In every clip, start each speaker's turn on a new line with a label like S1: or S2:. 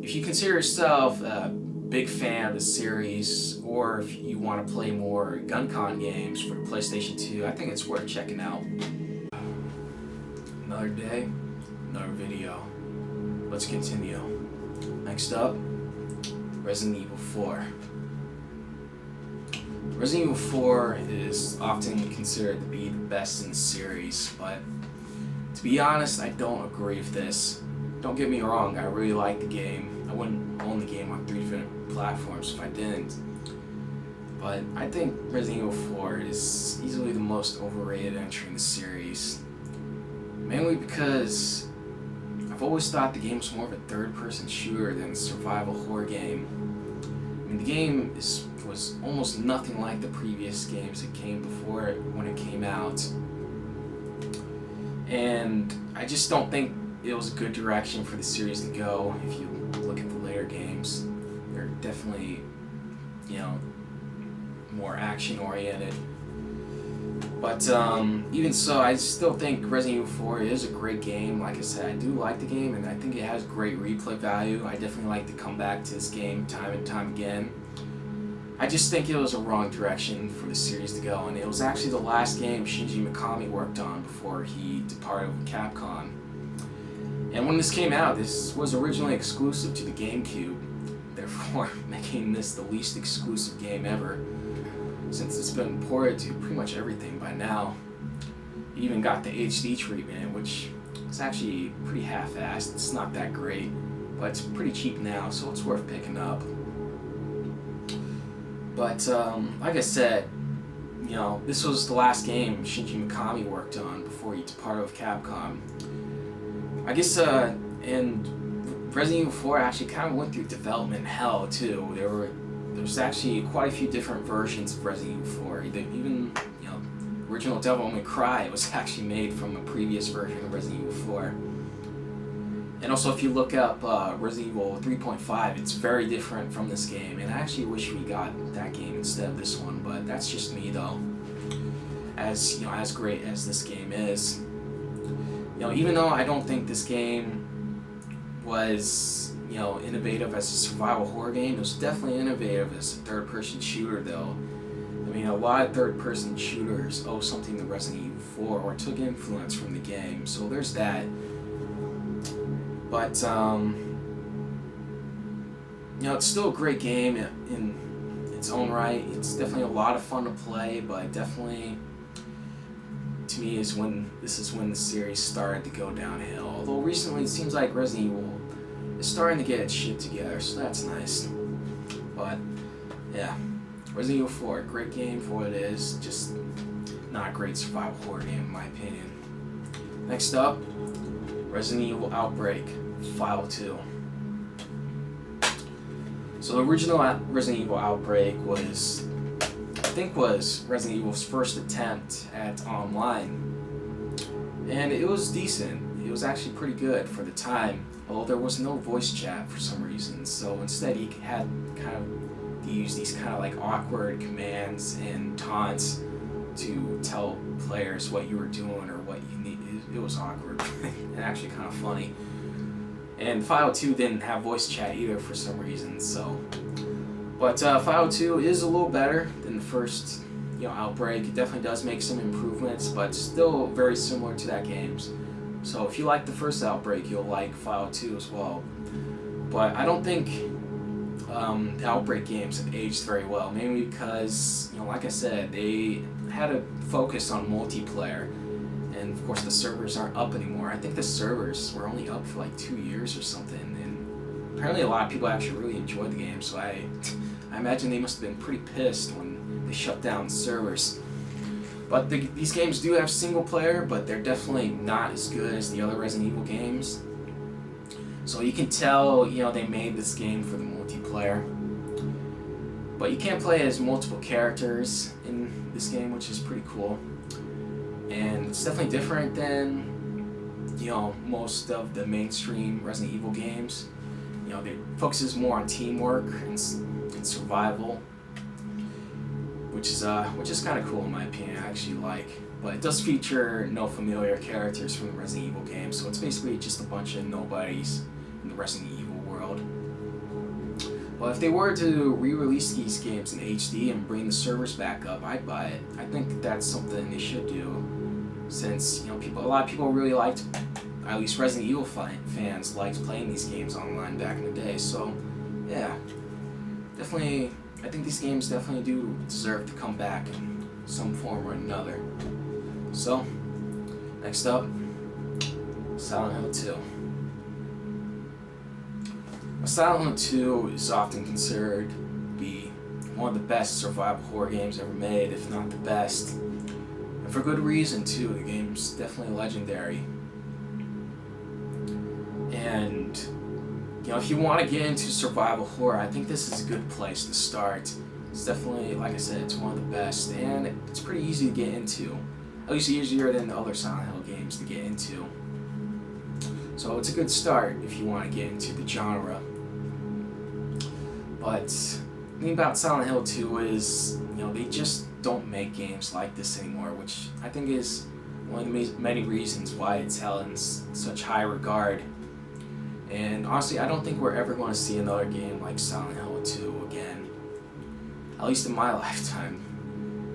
S1: if you consider yourself a big fan of the series, or if you want to play more gun con games for the PlayStation 2, I think it's worth checking out. Another day, another video. Let's continue. Next up, Resident Evil 4. Resident Evil 4 is often considered to be the best in the series, but to be honest, I don't agree with this. Don't get me wrong, I really like the game. I wouldn't own the game on 3 different platforms if I didn't. But I think Resident Evil 4 is easily the most overrated entry in the series. Mainly because I've always thought the game was more of a third-person shooter than a survival horror game. I mean, the game was almost nothing like the previous games that came before it when it came out. And I just don't think it was a good direction for the series to go. If you look at the later games, they're definitely, more action-oriented. But even so, I still think Resident Evil 4 is a great game. Like I said, I do like the game, and I think it has great replay value. I definitely like to come back to this game time and time again. I just think it was a wrong direction for the series to go, and it was actually the last game Shinji Mikami worked on before he departed with Capcom. And when this came out, this was originally exclusive to the GameCube, therefore making this the least exclusive game ever, since it's been ported to pretty much everything by now. It even got the HD treatment, which is actually pretty half-assed. It's not that great, but it's pretty cheap now, so it's worth picking up. But like I said, this was the last game Shinji Mikami worked on before he departed with Capcom. I guess, and Resident Evil 4 actually kind of went through development hell too. There's actually quite a few different versions of Resident Evil 4. Even, original Devil May Cry was actually made from a previous version of Resident Evil 4. And also, if you look up Resident Evil 3.5, it's very different from this game. And I actually wish we got that game instead of this one, but that's just me though. As great as this game is, even though I don't think this game was innovative as a survival horror game, it was definitely innovative as a third-person shooter though. I mean, a lot of third-person shooters owe something to Resident Evil 4 or took influence from the game, so there's that. But it's still a great game in its own right. It's definitely a lot of fun to play, but definitely, to me, this is when the series started to go downhill. Although recently it seems like Resident Evil is starting to get its shit together, so that's nice. But yeah, Resident Evil 4, great game for what it is, just not a great survival horror game in my opinion. Next up, Resident Evil Outbreak, File 2. So the original Resident Evil Outbreak was Resident Evil's first attempt at online. And it was decent. It was actually pretty good for the time, although there was no voice chat for some reason. So instead he had to use these kind of like awkward commands and taunts to tell players what you were doing or what you need. It was awkward and actually kind of funny. And File 2 didn't have voice chat either for some reason. So, but File 2 is a little better than the first, Outbreak. It definitely does make some improvements, but still very similar to that game. So if you like the first Outbreak, you'll like File 2 as well. But I don't think the Outbreak games have aged very well, mainly because, like I said, they had a focus on multiplayer. And of course the servers aren't up anymore. I think the servers were only up for like 2 years or something, and apparently a lot of people actually really enjoyed the game, so I imagine they must have been pretty pissed when they shut down the servers. But these games do have single player, but they're definitely not as good as the other Resident Evil games. So you can tell, they made this game for the multiplayer. But you can't play as multiple characters in this game, which is pretty cool. And it's definitely different than, most of the mainstream Resident Evil games. It focuses more on teamwork and survival, which is kind of cool in my opinion. I actually like. But it does feature no familiar characters from the Resident Evil games, so it's basically just a bunch of nobodies in the Resident Evil world. But if they were to re-release these games in HD and bring the servers back up, I'd buy it. I think that's something they should do, since a lot of people really liked, at least Resident Evil fans liked playing these games online back in the day. So yeah, definitely, I think these games definitely do deserve to come back in some form or another. So next up, Silent Hill 2. Silent Hill 2 is often considered to be one of the best survival horror games ever made, if not the best. And for good reason too, the game's definitely legendary. And if you want to get into survival horror, I think this is a good place to start. It's definitely, like I said, it's one of the best, and it's pretty easy to get into. At least easier than the other Silent Hill games to get into. So it's a good start if you want to get into the genre. But the thing about Silent Hill 2 is, they just don't make games like this anymore, which I think is one of the many reasons why it's held in such high regard. And honestly, I don't think we're ever going to see another game like Silent Hill 2 again. At least in my lifetime.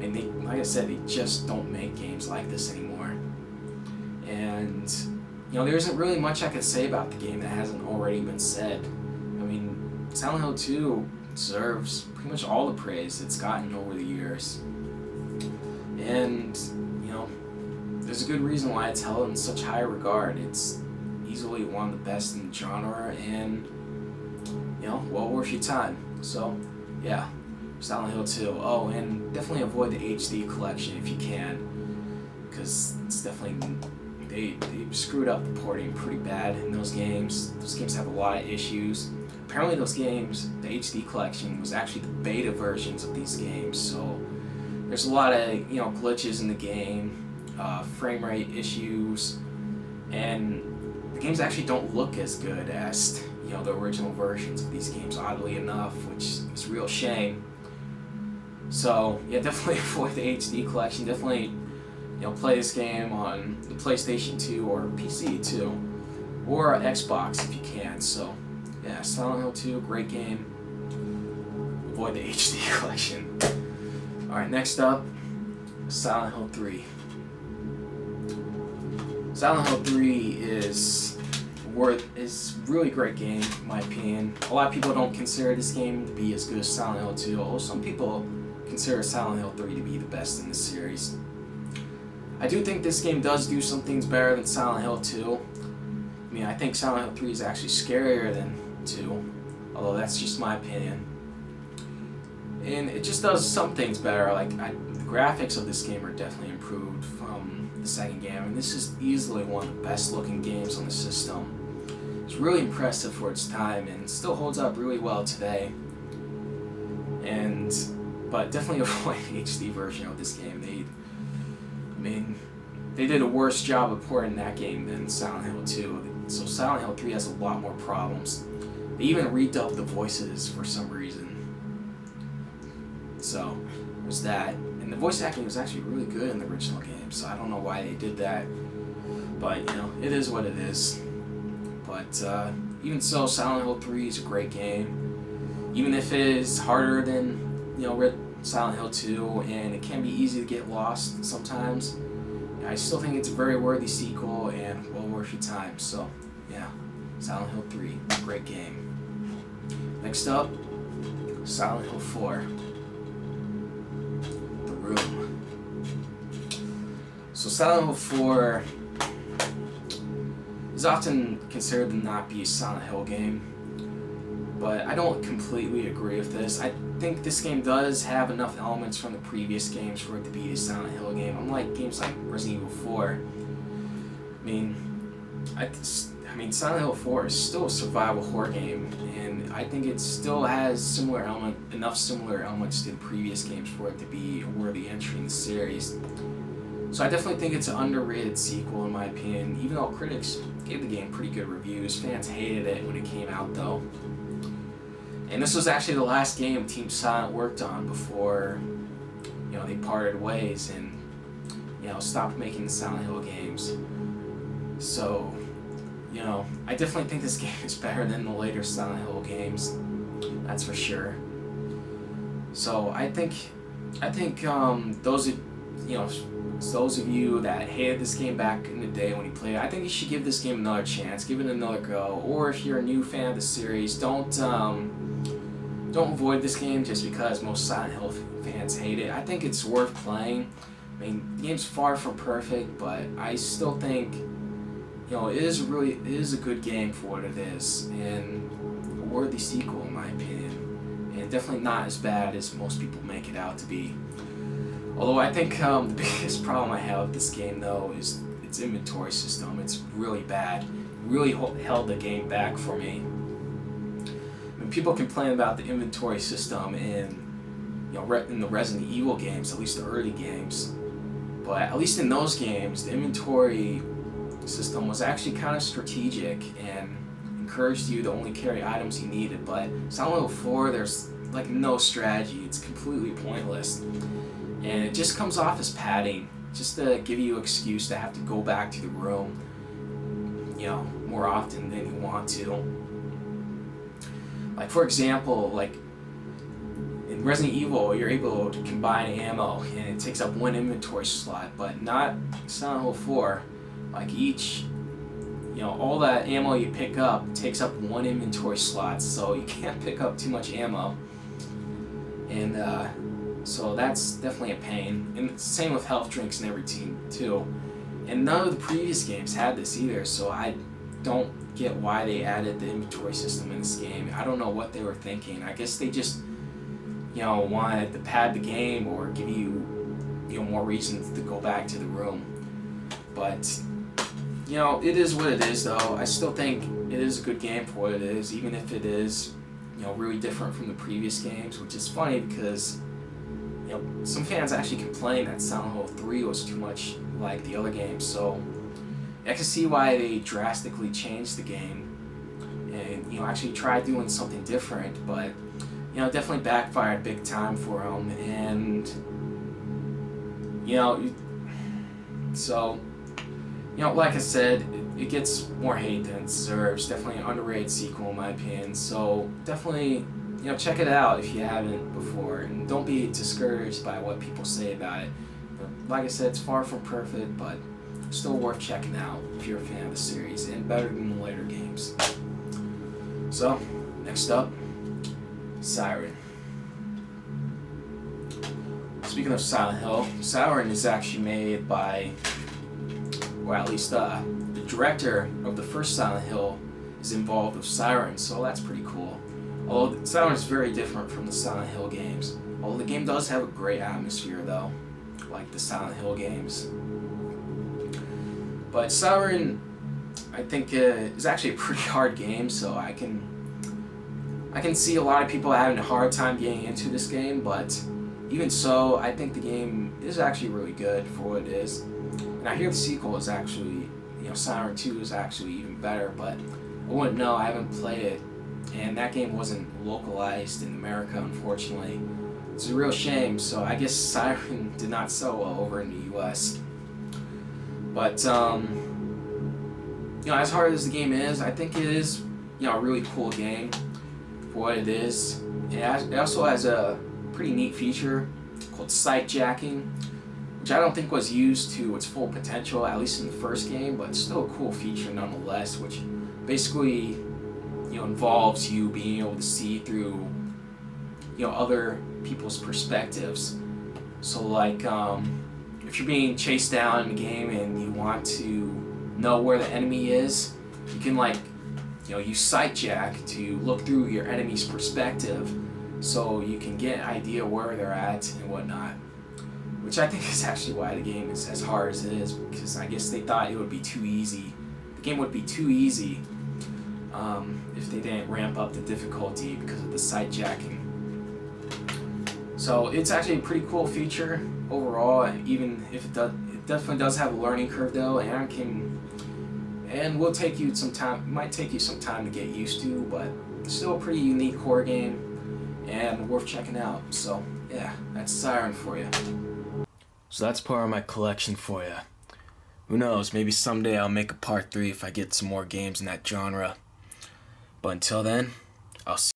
S1: I mean, like I said, they just don't make games like this anymore. And there isn't really much I could say about the game that hasn't already been said. I mean, Silent Hill 2 deserves pretty much all the praise it's gotten over the years. And, there's a good reason why it's held in such high regard. It's easily one of the best in the genre, and, well worth your time. So, yeah, Silent Hill 2. Oh, and definitely avoid the HD collection if you can, because it's definitely... They screwed up the porting pretty bad in those games. Those games have a lot of issues. Apparently those games, the HD collection, was actually the beta versions of these games, so there's a lot of glitches in the game, frame rate issues, and the games actually don't look as good as the original versions of these games, oddly enough, which is a real shame. So yeah, definitely avoid the HD collection. Definitely play this game on the PlayStation 2 or PC too, or Xbox if you can. So yeah, Silent Hill 2, great game. Avoid the HD collection. Alright, next up, Silent Hill 3. Silent Hill 3 is a really great game, in my opinion. A lot of people don't consider this game to be as good as Silent Hill 2, although some people consider Silent Hill 3 to be the best in the series. I do think this game does do some things better than Silent Hill 2. I mean, I think Silent Hill 3 is actually scarier than 2, although that's just my opinion. And it just does some things better. Like, the graphics of this game are definitely improved from the second game, and this is easily one of the best looking games on the system. It's really impressive for its time, and it still holds up really well today. But definitely avoid the HD version of this game. They did a worse job of porting that game than Silent Hill 2. So Silent Hill 3 has a lot more problems. They even redubbed the voices for some reason. So there's that. And the voice acting was actually really good in the original game, so I don't know why they did that. But, it is what it is. But even so, Silent Hill 3 is a great game. Even if it is harder than, Silent Hill 2, and it can be easy to get lost sometimes, I still think it's a very worthy sequel and well worth your time. So, yeah, Silent Hill 3, great game. Next up, Silent Hill 4. The Room. So Silent Hill 4 is often considered to not be a Silent Hill game, but I don't completely agree with this. I think this game does have enough elements from the previous games for it to be a Silent Hill game. Unlike games like Resident Evil 4. I mean, Silent Hill 4 is still a survival horror game, and I think it still has enough similar elements to the previous games for it to be a worthy entry in the series. So I definitely think it's an underrated sequel in my opinion, even though critics gave the game pretty good reviews. Fans hated it when it came out though. And this was actually the last game Team Silent worked on before, they parted ways and, stopped making the Silent Hill games. So, I definitely think this game is better than the later Silent Hill games. That's for sure. So I think those of those of you that hated this game back in the day when you played it, I think you should give this game another chance, give it another go. Or if you're a new fan of the series, don't avoid this game just because most Silent Hill fans hate it. I think it's worth playing. I mean, the game's far from perfect, but I still think it is a good game for what it is, and a worthy sequel in my opinion, and definitely not as bad as most people make it out to be. Although I think the biggest problem I have with this game though is its inventory system. It's really bad. It really held the game back for me. I mean, people complain about the inventory system in the Resident Evil games, at least the early games. But at least in those games, the inventory system was actually kind of strategic and encouraged you to only carry items you needed. But Silent Hill 4, there's like no strategy. It's completely pointless. And it just comes off as padding, just to give you an excuse to have to go back to the room, more often than you want to. Like for example, like in Resident Evil, you're able to combine ammo, and it takes up one inventory slot, but not Silent Hill 4. Like all that ammo you pick up takes up one inventory slot, so you can't pick up too much ammo. And so that's definitely a pain. And same with health drinks and everything too. And none of the previous games had this either, so I don't get why they added the inventory system in this game. I don't know what they were thinking. I guess they just wanted to pad the game or give you more reasons to go back to the room. But it is what it is though. I still think it is a good game for what it is, even if it is really different from the previous games, which is funny because some fans actually complain that Silent Hill 3 was too much like the other games, so I can see why they drastically changed the game and actually tried doing something different, but definitely backfired big time for them. And so like I said, it gets more hate than it deserves. Definitely an underrated sequel in my opinion, so definitely check it out if you haven't before, and don't be discouraged by what people say about it. Like I said, it's far from perfect, but still worth checking out if you're a fan of the series, and better than the later games. So, next up, Siren. Speaking of Silent Hill, Siren is actually made by, or at least the director of the first Silent Hill is involved with Siren, so that's pretty cool. Although Siren is very different from the Silent Hill games. Although the game does have a great atmosphere though, like the Silent Hill games. But Siren, I think, is actually a pretty hard game, so I can see a lot of people having a hard time getting into this game, but even so, I think the game is actually really good for what it is. And I hear the sequel is actually, Siren 2 is actually even better, but I wouldn't know, I haven't played it. And that game wasn't localized in America, unfortunately. It's a real shame, so I guess Siren did not sell well over in the US. But, as hard as the game is, I think it is, a really cool game for what it is. It also has a pretty neat feature called sight jacking, which I don't think was used to its full potential, at least in the first game, but it's still a cool feature nonetheless, which basically involves you being able to see through other people's perspectives. So like if you're being chased down in the game and you want to know where the enemy is, you can use sight jack to look through your enemy's perspective, so you can get an idea where they're at and whatnot. Which I think is actually why the game is as hard as it is, because I guess they thought it would be too easy. The game would be too easy if they didn't ramp up the difficulty because of the sight jacking. So it's actually a pretty cool feature overall, even if it definitely does have a learning curve though, and will take you some time. It might take you some time to get used to, but it's still a pretty unique horror game and worth checking out. So yeah, that's Siren for you. So that's part of my collection for you. Who knows, maybe someday I'll make a part 3 if I get some more games in that genre. But until then, I'll see you.